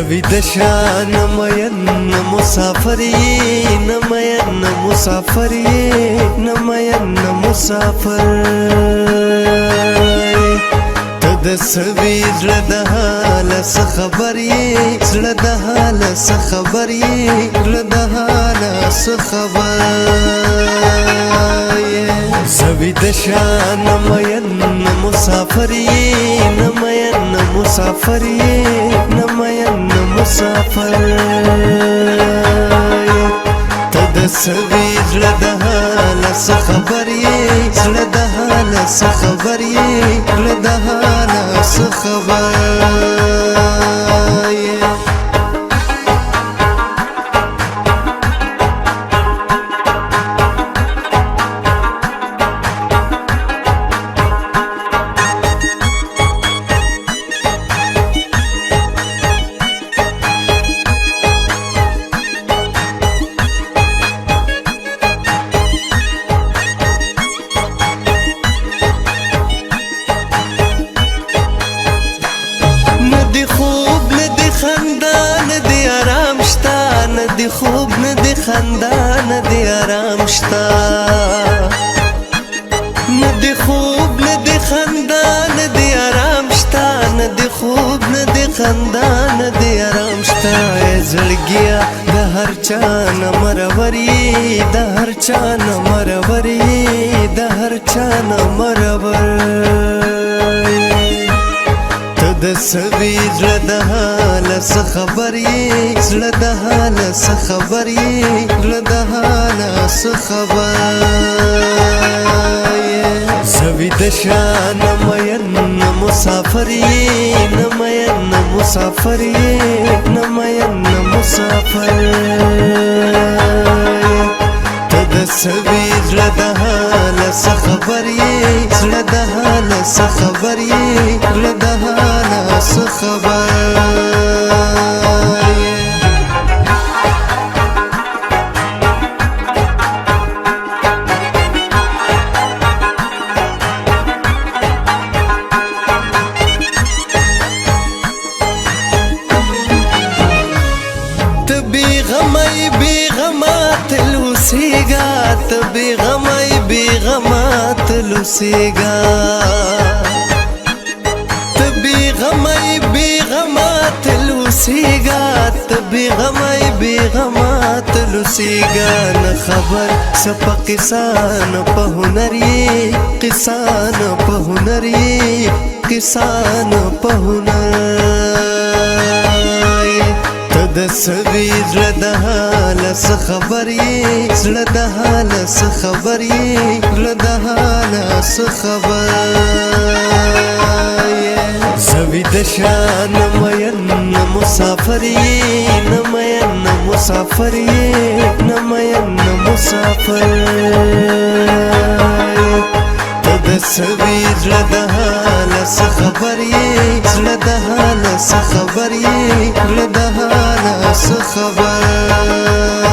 زوی د شان مین مسافر یې نه مین مسافر یې نه مین مسافر ته د سوي زړه د حال څه خبر یې زړه د حال څه خبر یې زړه د حال څه خبر زوی د شان مین مسافر یې نه مین مسافر یې نه مین مسافر ته د سوي زړه د حال څه خبر یې زړه د حال څه خبر یې زړه د حال څه خبر ندی خوب ندی خندان ندی آرام شتا ندی خوب ندی خندان ندی آرام شتا ندی خوب ندی خندان ندی آرام شتا زړګیا د هر چا نه مروري د هر چا نه مروري د هر چا نه مرور د سوي زړه د حال څه خبر یې زړه د حال څه خبر یې زړه د حال څه خبر زوی د شان مین مسافر یې نه مین مسافر یې نه مین مسافر ته د سوي زړه د حال څه خبر یې زړه د حال څه خبر یې زړه د حال څه خبر ته بې غمه بې غمه تل اوسېږه ته بې غمه بې غمه تل اوسېږه غمای بی غما تلوسیگا تبی غمای بی غما تلوسیگا نه خبر سپا قصان په هنری قصان په هنری قصان په هنر ته د سوي زړه د حال څه خبر یې زړه د حال څه خبر یې زړه د حال څه خبر زوی د شان مین مسافر یې نه مین مسافر یې نه مین مسافر ته د سوي زړه د حال څه خبر یې زړه د حال څه خبر یې زړه د حال څه خبر